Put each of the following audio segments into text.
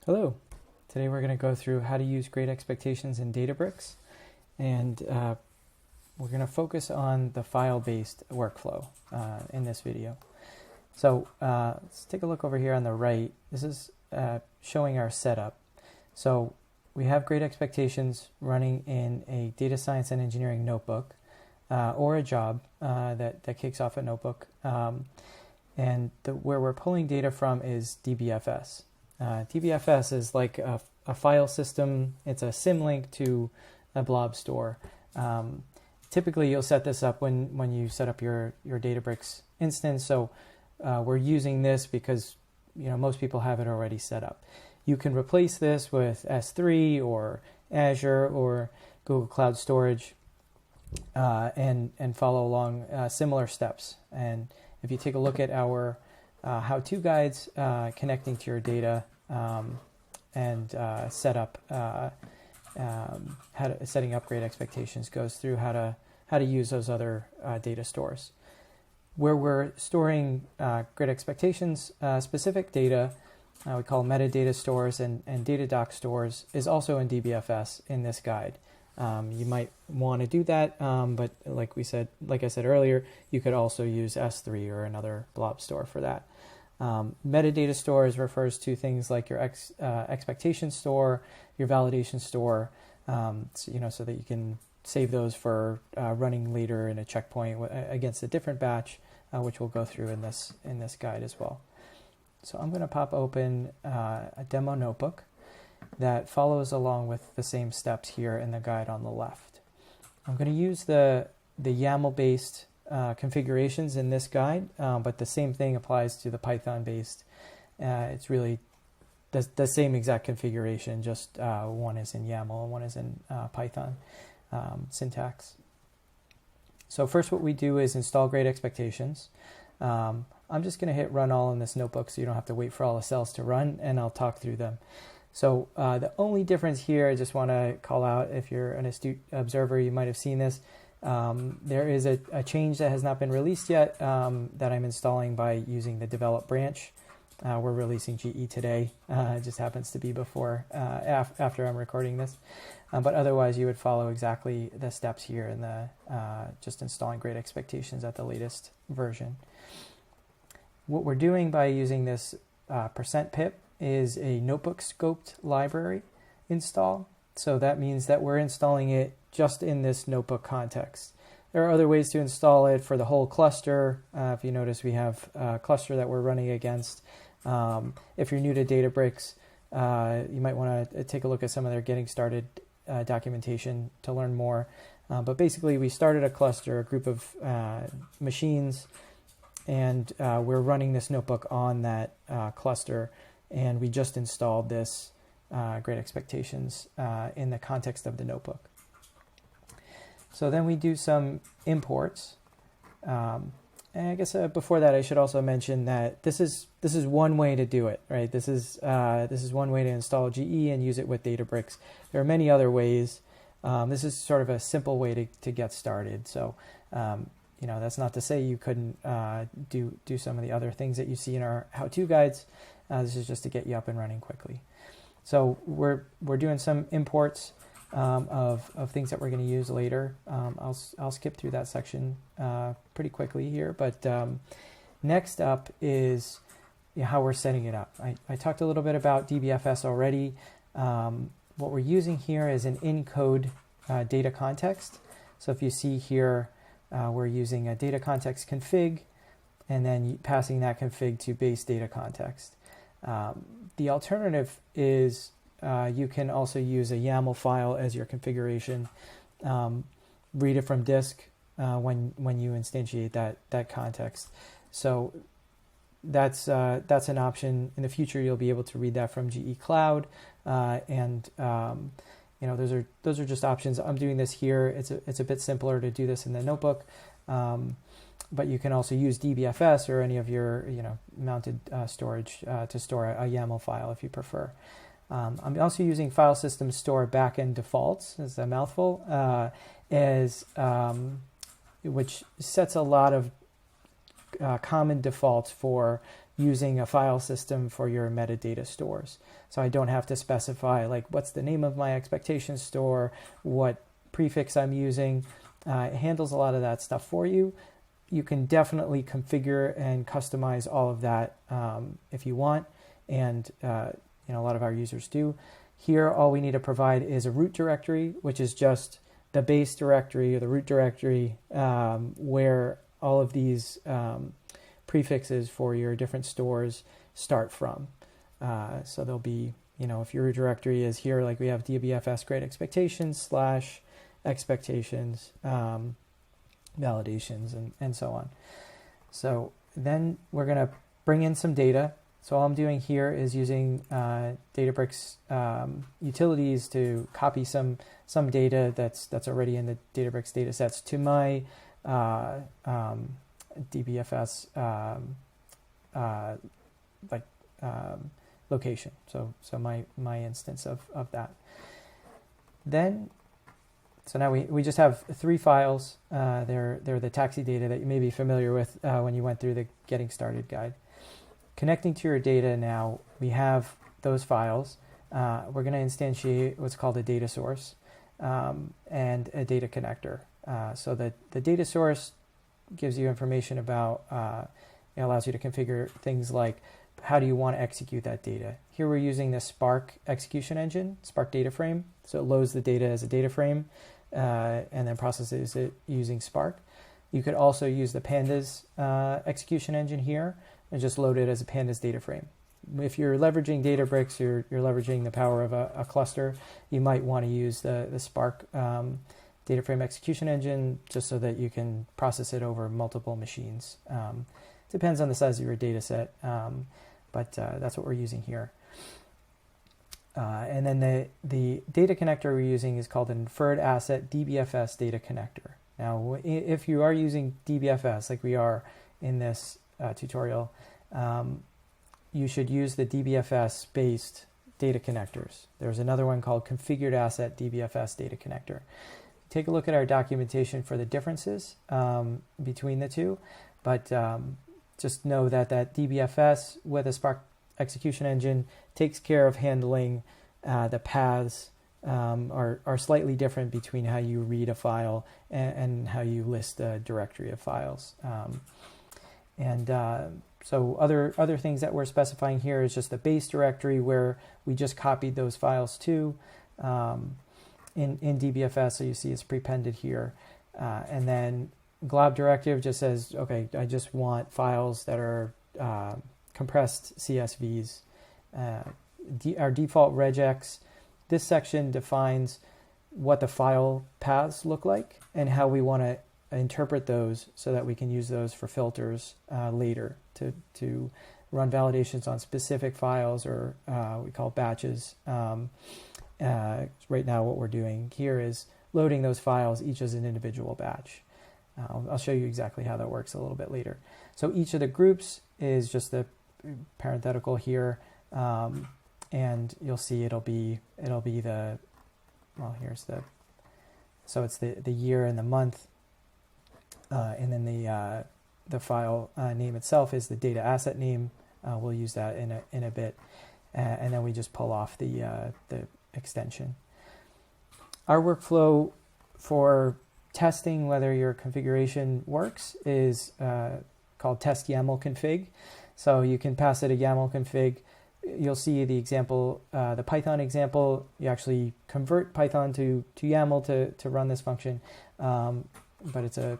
Hello. Today we're going to go through how to use Great Expectations in Databricks, and we're going to focus on the file-based workflow in this video. So let's take a look over here on the right. This is showing our setup. So we have Great Expectations running in a data science and engineering notebook or a job that kicks off a notebook. And where we're pulling data from is DBFS. DBFS is like a file system. It's a symlink to a blob store. Typically, you'll set this up when you set up your Databricks instance. So we're using this because most people have it already set up. You can replace this with S3 or Azure or Google Cloud Storage and follow along similar steps. And if you take a look at our how-to guides connecting to your data and set up setting up Great Expectations goes through how to use those other data stores. Where we're storing Great Expectations specific data, we call metadata stores and Datadoc stores, is also in DBFS in this guide. You might want to do that, but like I said earlier, you could also use S3 or another blob store for that. Metadata stores refers to things like your expectation store, your validation store, so that you can save those for running later in a checkpoint against a different batch, which we'll go through in this guide as well. So I'm going to pop open a demo notebook that follows along with the same steps here in the guide on the left. I'm going to use the YAML-based configurations in this guide, but the same thing applies to the Python-based. It's really the same exact configuration, just one is in YAML and one is in Python syntax. So first what we do is install Great Expectations. I'm just going to hit run all in this notebook so you don't have to wait for all the cells to run, and I'll talk through them. So the only difference here, I just want to call out, if you're an astute observer, you might have seen this. There is a change that has not been released yet that I'm installing by using the develop branch. We're releasing GE today. It just happens to be before, after I'm recording this. But otherwise, you would follow exactly the steps here in the just installing Great Expectations at the latest version. What we're doing by using this %pip is a notebook scoped library install. So that means that we're installing it just in this notebook context. There are other ways to install it for the whole cluster. If you notice, we have a cluster that we're running against. If you're new to Databricks, you might want to take a look at some of their getting started documentation to learn more. But basically, we started a cluster, a group of machines, and we're running this notebook on that cluster, and we just installed this Great Expectations in the context of the notebook. So then we do some imports. And I guess before that, I should also mention that this is one way to do it, right? This is one way to install GE and use it with Databricks. There are many other ways. This is sort of a simple way to get started. So that's not to say you couldn't do some of the other things that you see in our how-to guides. This is just to get you up and running quickly. So we're doing some imports of things that we're going to use later. I'll skip through that section pretty quickly here. But next up is how we're setting it up. I talked a little bit about DBFS already. What we're using here is an in-code data context. So if you see here, we're using a data context config, and then passing that config to base data context. The alternative is you can also use a YAML file as your configuration. Read it from disk when you instantiate that context. So that's an option. In the future, you'll be able to read that from GE Cloud, and those are just options. I'm doing this here. It's a bit simpler to do this in the notebook. But you can also use DBFS or any of your mounted storage to store a YAML file if you prefer. I'm also using file system store backend defaults, as a mouthful, which sets a lot of common defaults for using a file system for your metadata stores. So I don't have to specify like what's the name of my expectation store, what prefix I'm using. It handles a lot of that stuff for you. You can definitely configure and customize all of that if you want, and a lot of our users do. Here, all we need to provide is a root directory, which is just the base directory or the root directory where all of these prefixes for your different stores start from. So there'll be, if your root directory is here, like we have DBFS Great Expectations / expectations, validations, and so on. So then we're going to bring in some data. So all I'm doing here is using Databricks utilities to copy some data that's already in the Databricks datasets to my DBFS location. So my instance of that. Then, so now we just have 3 files. They're the taxi data that you may be familiar with when you went through the Getting Started guide. Connecting to your data now, we have those files. We're going to instantiate what's called a data source and a data connector. So the data source gives you information about, it allows you to configure things like how do you want to execute that data. Here we're using the Spark execution engine, Spark data frame. So it loads the data as a data frame and then processes it using Spark. You could also use the Pandas execution engine here and just load it as a Pandas data frame. If you're leveraging Databricks, you're leveraging the power of a cluster, you might want to use the Spark data frame execution engine just so that you can process it over multiple machines. Depends on the size of your data set, but that's what we're using here. And then the data connector we're using is called an Inferred Asset DBFS Data Connector. Now, if you are using DBFS, like we are in this tutorial, you should use the DBFS-based data connectors. There's another one called Configured Asset DBFS Data Connector. Take a look at our documentation for the differences between the two, but just know that DBFS with a Spark execution engine takes care of handling the paths are slightly different between how you read a file and how you list a directory of files. So other things that we're specifying here is just the base directory where we just copied those files to in DBFS. So you see it's prepended here. And then glob directive just says, okay, I just want files that are compressed CSVs. Our default regex, this section defines what the file paths look like and how we want to interpret those so that we can use those for filters later to run validations on specific files, or we call batches. Right now what we're doing here is loading those files each as an individual batch. I'll show you exactly how that works a little bit later. So each of the groups is just the parenthetical here, and you'll see it'll be the, well, here's the, so it's the year and the month, and then the file name itself is the data asset name. We'll use that in a bit, and then we just pull off the extension. Our workflow for testing whether your configuration works is called test YML Config. So you can pass it a YAML config. You'll see the example, the Python example. You actually convert Python to YAML to run this function, but it's a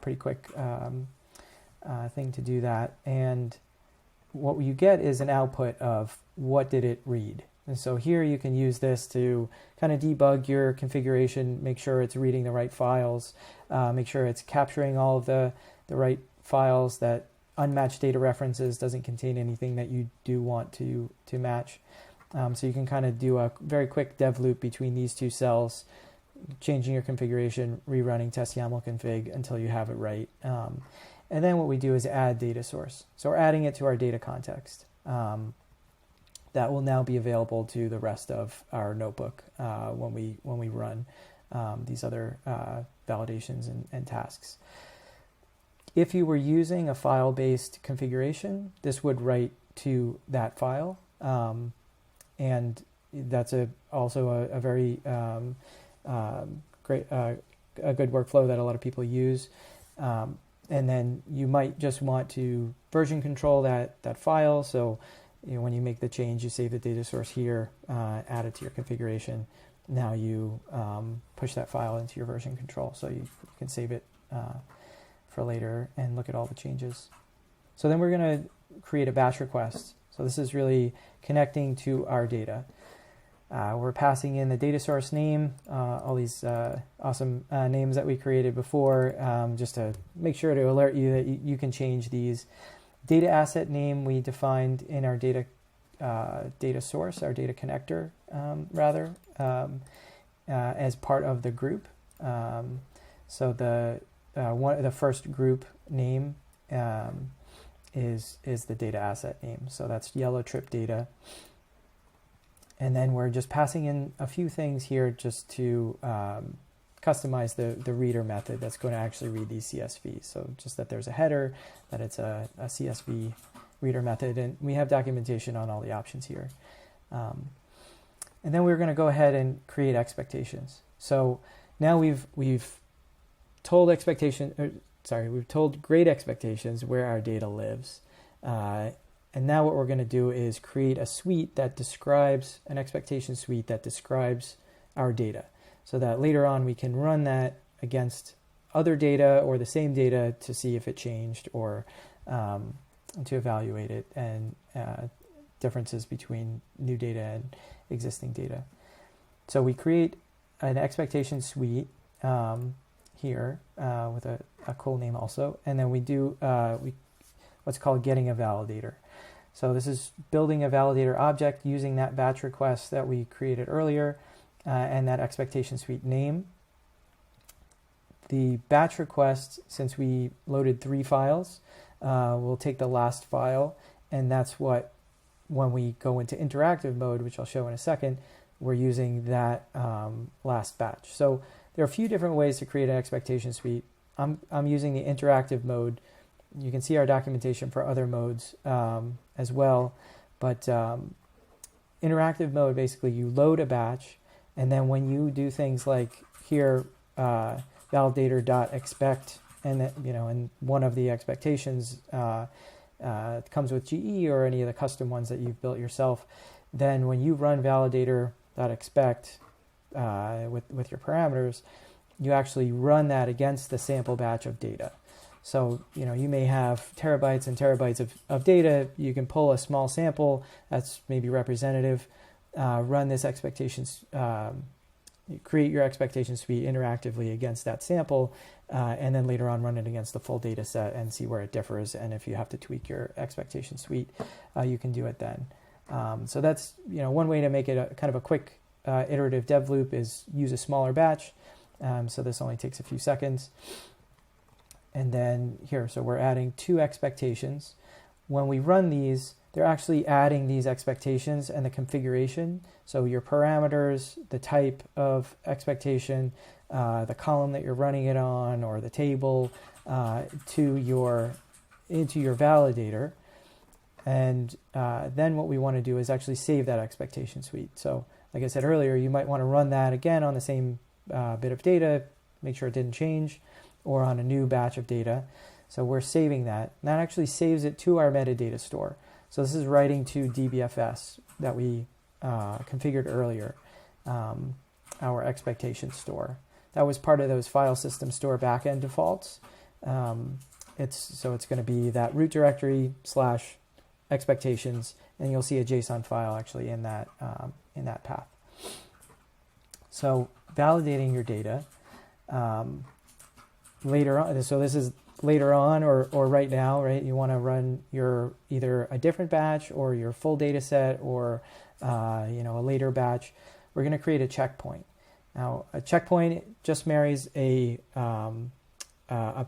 pretty quick thing to do that. And what you get is an output of what did it read. And so here you can use this to kind of debug your configuration, make sure it's reading the right files, make sure it's capturing all of the right files, that unmatched data references doesn't contain anything that you do want to match. So you can kind of do a very quick dev loop between these two cells, changing your configuration, rerunning test YAML config until you have it right. And then what we do is add data source. So we're adding it to our data context. That will now be available to the rest of our notebook when we run these other validations and tasks. If you were using a file-based configuration, this would write to that file, and that's also a very great, a good workflow that a lot of people use. And then you might just want to version control that file. So when you make the change, you save the data source here, add it to your configuration. Now you push that file into your version control, so you can save it for later and look at all the changes. So then we're going to create a batch request. So this is really connecting to our data. We're passing in the data source name, all these awesome names that we created before, just to make sure to alert you that you can change these. Data asset name we defined in our data source, our data connector, as part of the group. So the first group name is the data asset name. So that's yellow trip data. And then we're just passing in a few things here just to customize the reader method that's going to actually read these CSVs. So just that there's a header, that it's a CSV reader method, and we have documentation on all the options here. And then we're going to go ahead and create expectations. So now we've told we've told grade expectations where our data lives. And now what we're going to do is create a suite that describes, an expectation suite that describes our data, so that later on we can run that against other data or the same data to see if it changed, or to evaluate it and differences between new data and existing data. So we create an expectation suite here with a cool name also, and then we do what's called getting a validator. So this is building a validator object using that batch request that we created earlier and that expectation suite name. The batch request, since we loaded 3 files, we'll take the last file, and that's what, when we go into interactive mode, which I'll show in a second, we're using that last batch. So there are a few different ways to create an expectation suite. I'm using the interactive mode. You can see our documentation for other modes as well, but interactive mode, basically you load a batch, and then when you do things like here, validator.expect, and and one of the expectations comes with GE or any of the custom ones that you've built yourself, then when you run validator.expect with your parameters, you actually run that against the sample batch of data. So, you may have terabytes and terabytes of data. You can pull a small sample that's maybe representative, run this expectations, create your expectation suite interactively against that sample, and then later on run it against the full data set and see where it differs. And if you have to tweak your expectation suite, you can do it then. So that's, one way to make it a kind of a quick iterative dev loop is use a smaller batch. So this only takes a few seconds. And then here, so we're adding 2 expectations. When we run these, they're actually adding these expectations and the configuration. So your parameters, the type of expectation, the column that you're running it on, or the table, into your validator. And then what we want to do is actually save that expectation suite. So like I said earlier, you might want to run that again on the same bit of data, make sure it didn't change, or on a new batch of data. So we're saving that. And that actually saves it to our metadata store. So this is writing to DBFS that we configured earlier, our expectation store. That was part of those file system store backend defaults. It's going to be that root directory / expectations, and you'll see a JSON file actually in that path. So validating your data. Later on, so this is later on or right now, right? You want to run your either a different batch or your full data set, or a later batch. We're going to create a checkpoint. Now, a checkpoint just marries a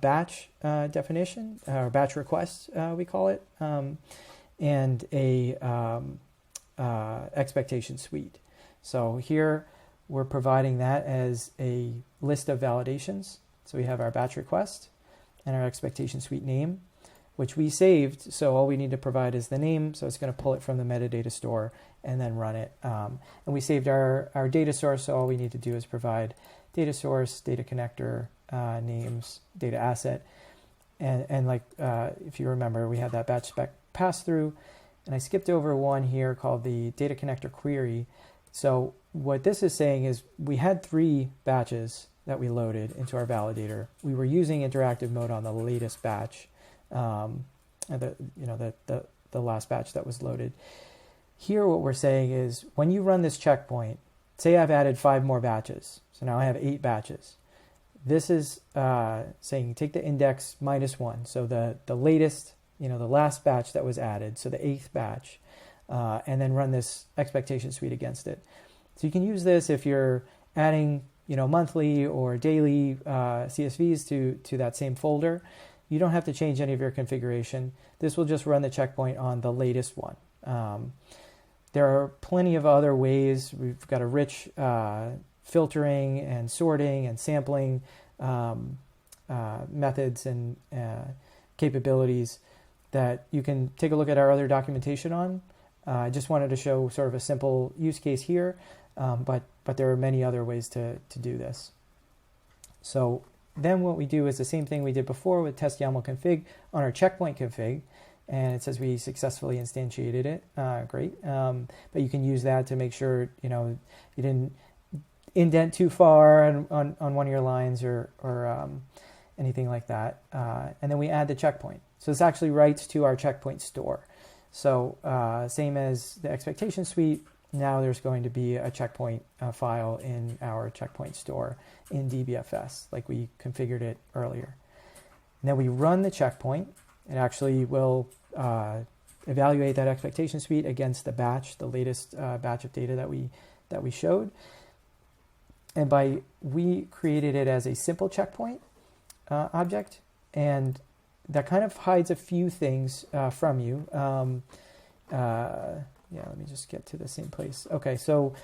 batch definition, or batch request, we call it, and a expectation suite. So here we're providing that as a list of validations. So we have our batch request, and our expectation suite name, which we saved. So all we need to provide is the name. So it's going to pull it from the metadata store and then run it. And we saved our data source. So all we need to do is provide data source, data connector, names, data asset. And like, if you remember, we had that batch spec pass through, and I skipped over one here called the data connector query. So what this is saying is we had 3 batches that we loaded into our validator. We were using interactive mode on the latest batch, the last batch that was loaded. Here, what we're saying is when you run this checkpoint, say I've added 5 more batches. So now I have 8 batches. This is saying take the index -1. So the latest, the last batch that was added, so the 8th batch, and then run this expectation suite against it. So you can use this if you're adding, monthly or daily CSVs to that same folder. You don't have to change any of your configuration. This will just run the checkpoint on the latest one. There are plenty of other ways. We've got a rich filtering and sorting and sampling methods and capabilities that you can take a look at our other documentation on. I just wanted to show sort of a simple use case here, but there are many other ways to do this. So then what we do is the same thing we did before with test YML config on our checkpoint config, and it says we successfully instantiated it. Great. But you can use that to make sure you didn't indent too far on one of your lines or anything like that. And then we add the checkpoint. So this actually writes to our checkpoint store. So same as the expectation suite, now there's going to be a checkpoint file in our checkpoint store in DBFS, like we configured it earlier. And then we run the checkpoint. It actually will evaluate that expectation suite against the batch, the latest batch of data that we showed. And we created it as a simple checkpoint object, and that kind of hides a few things from you. Let me just get to the same place. Okay, so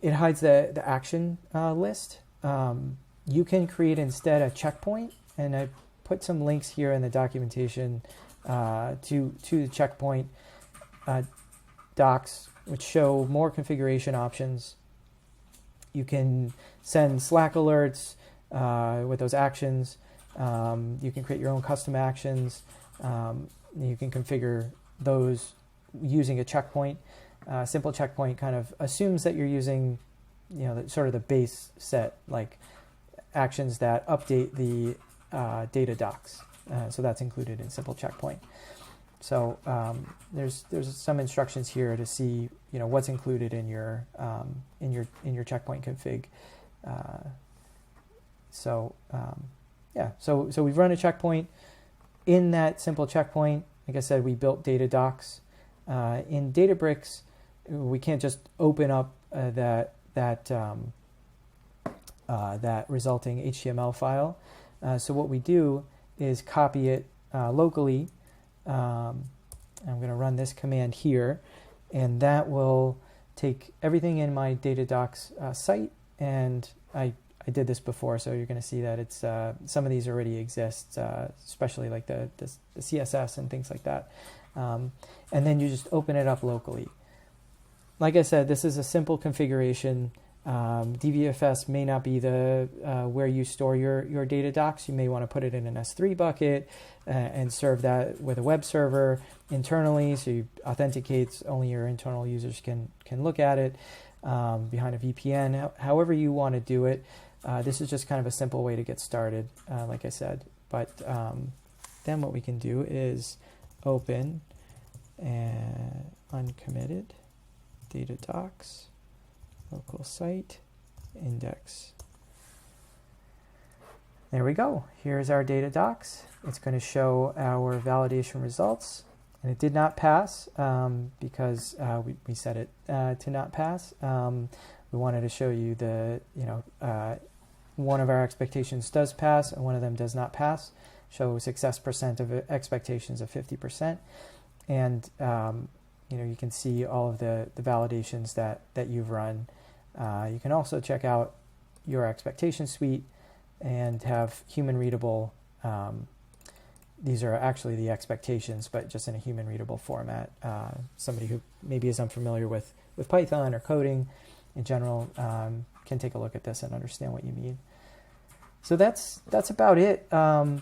it hides the action list. You can create instead a checkpoint, and I put some links here in the documentation to the checkpoint docs, which show more configuration options. You can send Slack alerts with those actions. You can create your own custom actions. You can configure those using a checkpoint. Simple checkpoint kind of assumes that you're using, sort of the base set, like actions that update the data docs. So that's included in simple checkpoint. So there's some instructions here to see what's included in your checkpoint config. So we've run a checkpoint. In that simple checkpoint, like I said, we built data docs. In Databricks, we can't just open up that resulting HTML file. So what we do is copy it locally. I'm going to run this command here, and that will take everything in my data docs site. And I did this before, so you're going to see that it's some of these already exist, especially like the CSS and things like that. And then you just open it up locally. Like I said, this is a simple configuration. DBFS may not be the where you store your data docs. You may want to put it in an S3 bucket and serve that with a web server internally, so you authenticate only your internal users can look at it behind a VPN. However you want to do it. This is just kind of a simple way to get started, like I said. But then what we can do is open uncommitted data docs, local site, index. There we go. Here's our data docs. It's going to show our validation results. And it did not pass because we set it to not pass. We wanted to show you one of our expectations does pass and one of them does not pass. Show success percent of expectations of 50%. And you can see all of the validations that you've run. You can also check out your expectation suite and have human readable these are actually the expectations, but just in a human readable format. Somebody who maybe is unfamiliar with Python or coding in general can take a look at this and understand what you mean. So that's about it. I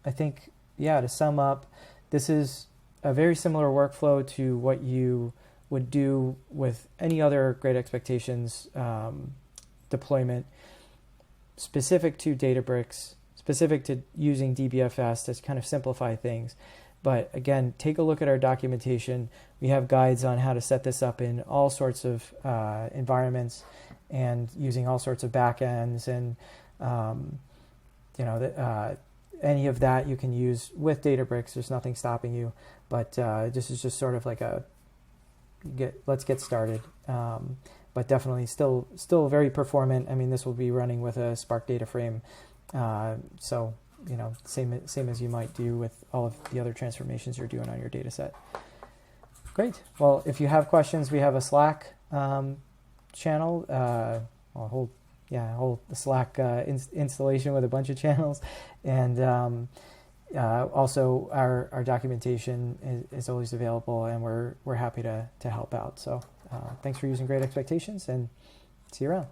think, yeah, to sum up, this is a very similar workflow to what you would do with any other Great Expectations deployment specific to Databricks, specific to using DBFS to kind of simplify things. But again, take a look at our documentation. We have guides on how to set this up in all sorts of environments and using all sorts of backends, and any of that you can use with Databricks. There's nothing stopping you, but this is just sort of like let's get started. But definitely still very performant. I mean, this will be running with a Spark data frame, so same as you might do with all of the other transformations you're doing on your data set. Great. Well, if you have questions, we have a Slack channel, a whole Slack installation with a bunch of channels, and also our documentation is always available, and we're happy to help out. So thanks for using Great Expectations, and see you around.